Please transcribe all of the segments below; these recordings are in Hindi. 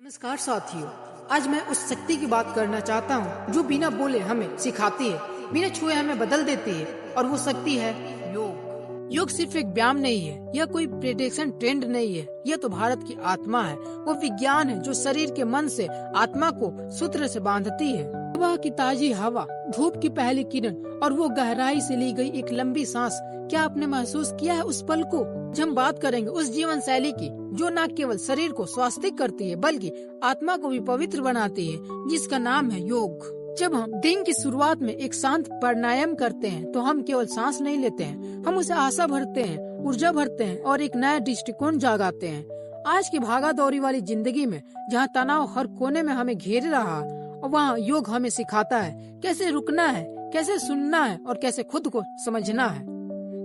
नमस्कार साथियों, आज मैं उस शक्ति की बात करना चाहता हूँ जो बिना बोले हमें सिखाती है, बिना छुए हमें बदल देती है, और वो शक्ति है योग। योग सिर्फ एक व्यायाम नहीं है, यह कोई प्रेडिक्शन ट्रेंड नहीं है, यह तो भारत की आत्मा है। वो विज्ञान है जो शरीर के मन से आत्मा को सूत्र से बांधती है। सुबह की ताजी हवा, धूप की पहली किरण और वो गहराई से ली गई एक लंबी सांस, क्या आपने महसूस किया है उस पल को? आज हम बात करेंगे उस जीवन शैली की जो न केवल शरीर को स्वास्थ्य करती है बल्कि आत्मा को भी पवित्र बनाती है, जिसका नाम है योग। जब हम दिन की शुरुआत में एक शांत प्राणायाम करते हैं तो हम केवल सांस नहीं लेते हैं, हम उसे आशा भरते हैं, ऊर्जा भरते हैं और एक नया दृष्टिकोण जगाते हैं। आज की भागा दौड़ी वाली जिंदगी में जहाँ तनाव हर कोने में हमें घेर रहा, वहाँ योग हमें सिखाता है कैसे रुकना है, कैसे सुनना है और कैसे खुद को समझना है।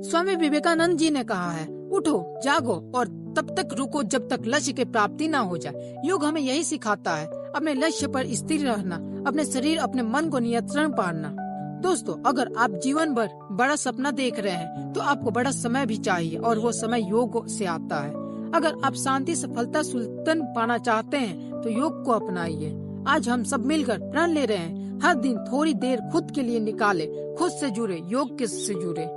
स्वामी विवेकानंद जी ने कहा है, उठो, जागो और तब तक रुको जब तक लक्ष्य की प्राप्ति ना हो जाए। योग हमें यही सिखाता है, अपने लक्ष्य पर स्थिर रहना, अपने शरीर अपने मन को नियंत्रण पाना। दोस्तों, अगर आप जीवन भर बड़ा सपना देख रहे हैं तो आपको बड़ा समय भी चाहिए और वो समय योग से आता है। अगर आप शांति, सफलता, सुल्तान पाना चाहते हैं तो योग को अपनाइए। आज हम सब मिलकर प्रण ले रहे हैं, हर दिन थोड़ी देर खुद के लिए निकाले, खुद से जुड़े, योग के से जुड़े।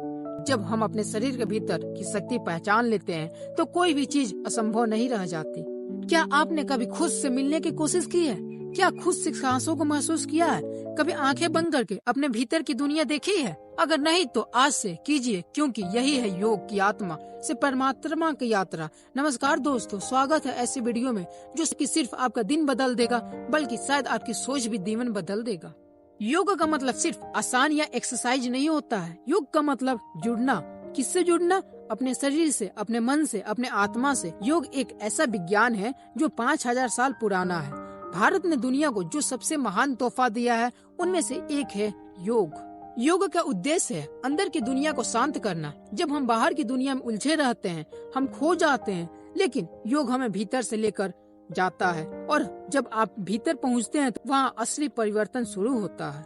जब हम अपने शरीर के भीतर की शक्ति पहचान लेते हैं तो कोई भी चीज असंभव नहीं रह जाती। क्या आपने कभी खुद से मिलने की कोशिश की है? क्या खुद से सांसों को महसूस किया है? कभी आंखें बंद करके अपने भीतर की दुनिया देखी है? अगर नहीं तो आज से कीजिए, क्योंकि यही है योग की आत्मा से परमात्मा की यात्रा। नमस्कार दोस्तों, स्वागत है ऐसी वीडियो में जो कि सिर्फ आपका दिन बदल देगा बल्कि शायद आपकी सोच भी जीवन बदल देगा। योग का मतलब सिर्फ आसान या एक्सरसाइज नहीं होता है। योग का मतलब जुड़ना। किससे जुड़ना? अपने शरीर से, अपने मन से, अपने आत्मा से। योग एक ऐसा विज्ञान है जो 5000 साल पुराना है। भारत ने दुनिया को जो सबसे महान तोहफा दिया है उनमें से एक है योग। योग का उद्देश्य है अंदर की दुनिया को शांत करना। जब हम बाहर की दुनिया में उलझे रहते हैं, हम खो जाते हैं, लेकिन योग हमें भीतर से लेकर जाता है और जब आप भीतर पहुंचते हैं तो वहाँ असली परिवर्तन शुरू होता है।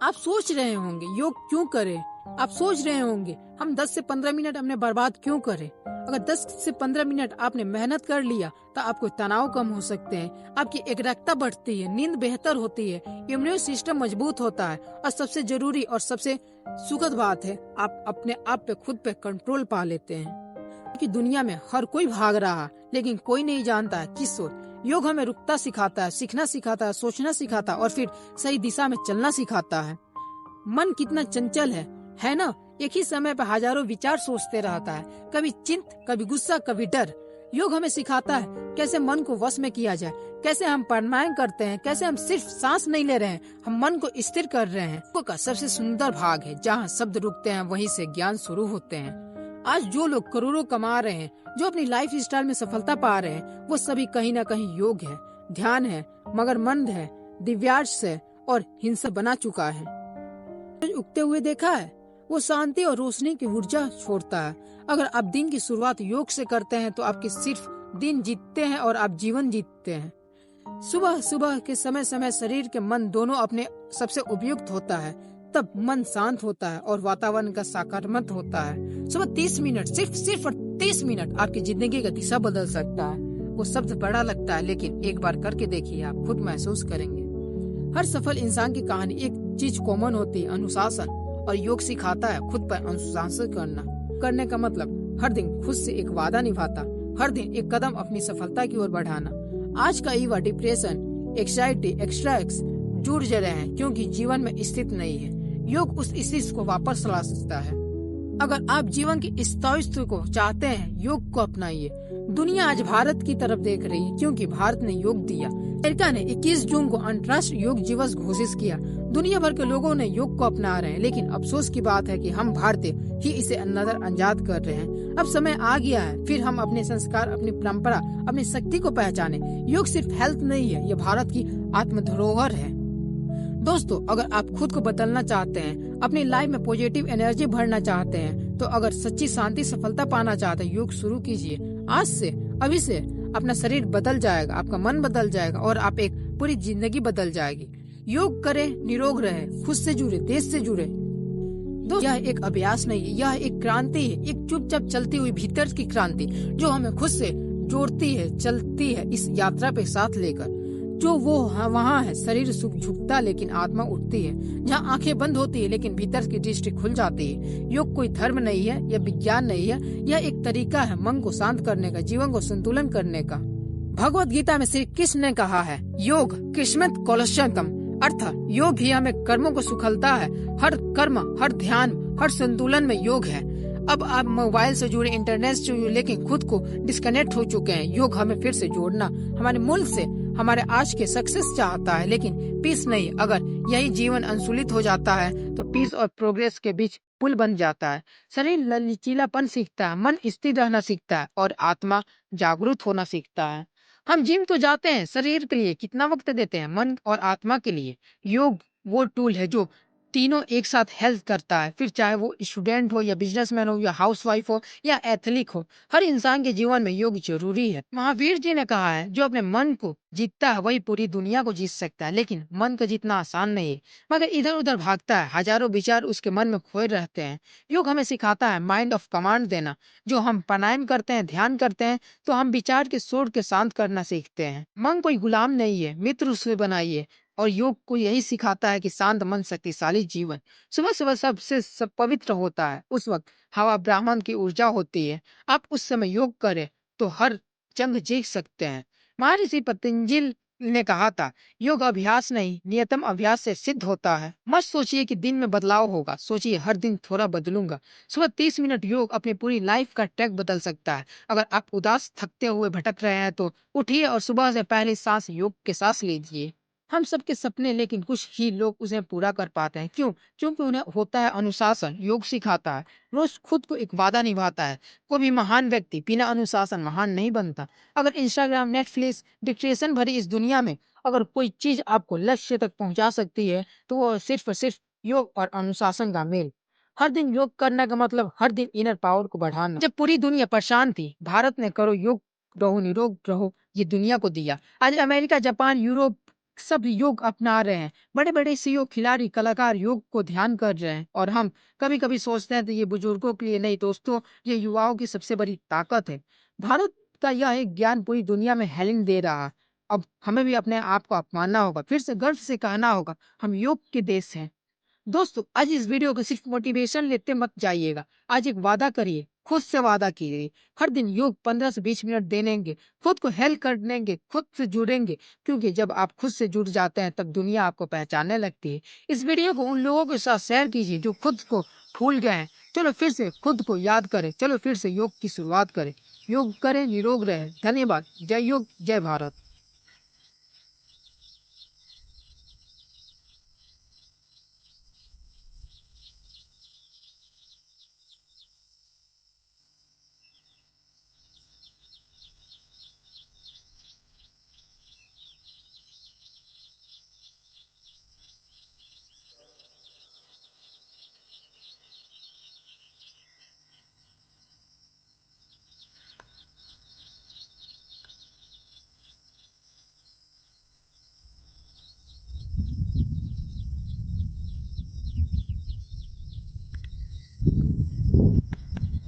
आप सोच रहे होंगे योग क्यों करें? आप सोच रहे होंगे हम 10 से 15 मिनट अपने बर्बाद क्यों करें? अगर 10 से 15 मिनट आपने मेहनत कर लिया तो आपको तनाव कम हो सकते हैं, आपकी एकाग्रता बढ़ती है, नींद बेहतर होती है, इम्यून सिस्टम मजबूत होता है और सबसे जरूरी और सबसे सुखद बात है, आप अपने आप पे खुद पे कंट्रोल पा लेते हैं। कि दुनिया में हर कोई भाग रहा लेकिन कोई नहीं जानता है किस ओर। योग हमें रुकता सिखाता है, सीखना सिखाता है, सोचना सिखाता है और फिर सही दिशा में चलना सिखाता है। मन कितना चंचल है ना? एक ही समय पर हजारों विचार सोचते रहता है, कभी चिंत, कभी गुस्सा, कभी डर। योग हमें सिखाता है कैसे मन को वश में किया जाए, कैसे हम प्राणायाम करते हैं, कैसे हम सिर्फ सांस नहीं ले रहे हैं, हम मन को स्थिर कर रहे हैं। योग का सबसे सुंदर भाग है जहाँ शब्द रुकते हैं वहीं से ज्ञान शुरू होते हैं। आज जो लोग करोड़ों कमा रहे हैं, जो अपनी लाइफ स्टाइल में सफलता पा रहे हैं, वो सभी कहीं ना कहीं योग है, ध्यान है, मगरमंद है, दिव्यार्श है और हिंसा बना चुका है। उगते हुए देखा है, वो शांति और रोशनी की ऊर्जा छोड़ता है। अगर आप दिन की शुरुआत योग से करते हैं तो आपके सिर्फ दिन जीतते हैं और आप जीवन जीतते हैं। सुबह सुबह के समय शरीर के मन दोनों अपने सबसे उपयुक्त होता है, तब मन शांत होता है और वातावरण का सकारात्मक होता है। सुबह 30 मिनट, सिर्फ 30 मिनट आपकी जिंदगी का दिशा बदल सकता है। वो शब्द बड़ा लगता है लेकिन एक बार करके देखिए, आप खुद महसूस करेंगे। हर सफल इंसान की कहानी एक चीज कॉमन होती है, अनुशासन। और योग सिखाता है खुद पर अनुशासन करने का मतलब हर दिन खुद से एक वादा निभाता, हर दिन एक कदम अपनी सफलता की ओर बढ़ाना। आज का युवा डिप्रेशन, एंग्जाइटी, एक्स्ट्रा जुड़ रहे हैं क्योंकि जीवन में स्थित नहीं है। योग उस स्थिति को वापस ला सकता है। अगर आप जीवन के स्थायित्व को चाहते हैं, योग को अपनाइए। दुनिया आज भारत की तरफ देख रही है क्योंकि भारत ने योग दिया। अमेरिका ने 21 जून को अंतर्राष्ट्रीय योग दिवस घोषित किया। दुनिया भर के लोगों ने योग को अपना रहे हैं, लेकिन अफसोस की बात है कि हम भारतीय ही इसे नजरअंदाज कर रहे हैं। अब समय आ गया है फिर हम अपने संस्कार, अपनी परंपरा, अपनी शक्ति को पहचाने। योग सिर्फ हेल्थ नहीं है, यह भारत की आत्म धरोहर है। दोस्तों, अगर आप खुद को बदलना चाहते हैं, अपनी लाइफ में पॉजिटिव एनर्जी भरना चाहते हैं, तो अगर सच्ची शांति, सफलता पाना चाहते हैं, योग शुरू कीजिए। आज से, अभी से अपना शरीर बदल जाएगा, आपका मन बदल जाएगा और आप एक पूरी जिंदगी बदल जाएगी। योग करें, निरोग रहे, खुद से जुड़े, देश से जुड़े। दोस्तों, यह एक अभ्यास नहीं है, यह एक क्रांति है, एक चुपचाप चलती हुई भीतर की क्रांति जो हमें खुद से जोड़ती है, चलती है इस यात्रा पे साथ लेकर। जो वो वहाँ है, शरीर झुकता लेकिन आत्मा उठती है, जहाँ आंखें बंद होती है लेकिन भीतर की दृष्टि खुल जाती है। योग कोई धर्म नहीं है, यह विज्ञान नहीं है, यह एक तरीका है मन को शांत करने का, जीवन को संतुलन करने का। भगवत गीता में श्री कृष्ण ने कहा है, योग कृष्णत कौलशंतम, अर्थ योग ही हमें कर्मों को सुखलता है। हर कर्म, हर ध्यान, हर संतुलन में योग है। अब आप मोबाइल से जुड़े, इंटरनेट से जुड़े, लेकिन खुद को डिस्कनेक्ट हो चुके हैं। योग हमें फिर से जोड़ना, हमारे मूल से, हमारे आज के सक्सेस चाहता है, लेकिन पीस नहीं। अगर यही जीवन अनुकूलित हो जाता है तो पीस और प्रोग्रेस के बीच पुल बन जाता है। शरीर लचीलापन सीखता है, मन स्थिर रहना सीखता है और आत्मा जागरूक होना सीखता है। हम जिम तो जाते हैं, शरीर के लिए कितना वक्त देते हैं, मन और आत्मा के लिए। योग वो टूल है जो तीनों एक साथ हेल्प करता है। फिर चाहे वो स्टूडेंट हो या बिजनेसमैन हो या हाउसवाइफ हो या एथलीट हो, हर इंसान के जीवन में योग जरूरी है। महावीर जी ने कहा है, जो अपने मन को जीतता है वही पूरी दुनिया को जीत सकता है। लेकिन मन को जीतना आसान नहीं है, मगर इधर उधर भागता है, हजारों विचार उसके मन में खोए रहते हैं। योग हमें सिखाता है माइंड ऑफ कमांड देना। जो हम प्राणायाम करते हैं, ध्यान करते हैं, तो हम विचार के शोर के शांत करना सीखते हैं। मन कोई गुलाम नहीं है, मित्र उसे बनाइए। और योग को यही सिखाता है कि शांत मन शक्तिशाली जीवन। सुबह सुबह सबसे सब पवित्र होता है, उस वक्त हवा ब्राह्मण की ऊर्जा होती है। आप उस समय योग करें तो हर जंग जीत सकते हैं। महर्षि पतंजलि ने कहा था, योग अभ्यास नहीं, नियतम अभ्यास से सिद्ध होता है। मत सोचिए कि दिन में बदलाव होगा, सोचिए हर दिन थोड़ा बदलूंगा। सुबह 30 मिनट योग अपनी पूरी लाइफ का ट्रैक बदल सकता है। अगर आप उदास, थकते हुए भटक रहे हैं तो उठिए और सुबह से पहले सांस योग के सांस लीजिए। हम सबके सपने, लेकिन कुछ ही लोग उसे पूरा कर पाते हैं। क्यों? क्योंकि उन्हें होता है अनुशासन। योग सिखाता है, रोज खुद को एक वादा निभाता है। कोई भी महान व्यक्ति बिना अनुशासन महान नहीं बनता। अगर इंस्टाग्राम, नेटफ्लिक्स, डिप्रेशन भरी इस दुनिया में अगर कोई चीज आपको लक्ष्य तक पहुंचा सकती है तो वो सिर्फ और सिर्फ योग और अनुशासन का मेल। हर दिन योग करने का मतलब हर दिन इनर पावर को बढ़ाना। जब पूरी दुनिया परेशान थी, भारत ने करो योग, रहो निरोग रहो, ये दुनिया को दिया। आज अमेरिका, जापान, यूरोप सब योग अपना रहे हैं। बड़े बड़े सीईओ, खिलाड़ी, कलाकार योग को ध्यान कर रहे हैं। और हम कभी कभी सोचते हैं तो ये बुजुर्गों के लिए नहीं दोस्तों, ये युवाओं की सबसे बड़ी ताकत है। भारत का यह एक ज्ञान पूरी दुनिया में हेलिंग दे रहा है। अब हमें भी अपने आप को अपनाना होगा, फिर से गर्व से कहना होगा, हम योग के देश हैं। दोस्तों, आज इस वीडियो को सिर्फ मोटिवेशन लेते मत जाइएगा। आज एक वादा करिए, खुद से वादा कीजिए, हर दिन योग 15 से 20 मिनट देनेंगे, खुद को हेल्प कर देंगे, खुद से जुड़ेंगे। क्योंकि जब आप खुद से जुड़ जाते हैं तब दुनिया आपको पहचानने लगती है। इस वीडियो को उन लोगों के साथ शेयर कीजिए जो खुद को भूल गए हैं। चलो फिर से खुद को याद करें, चलो फिर से योग की शुरुआत करें। योग करें, निरोग रहे। धन्यवाद। जय योग, जय भारत।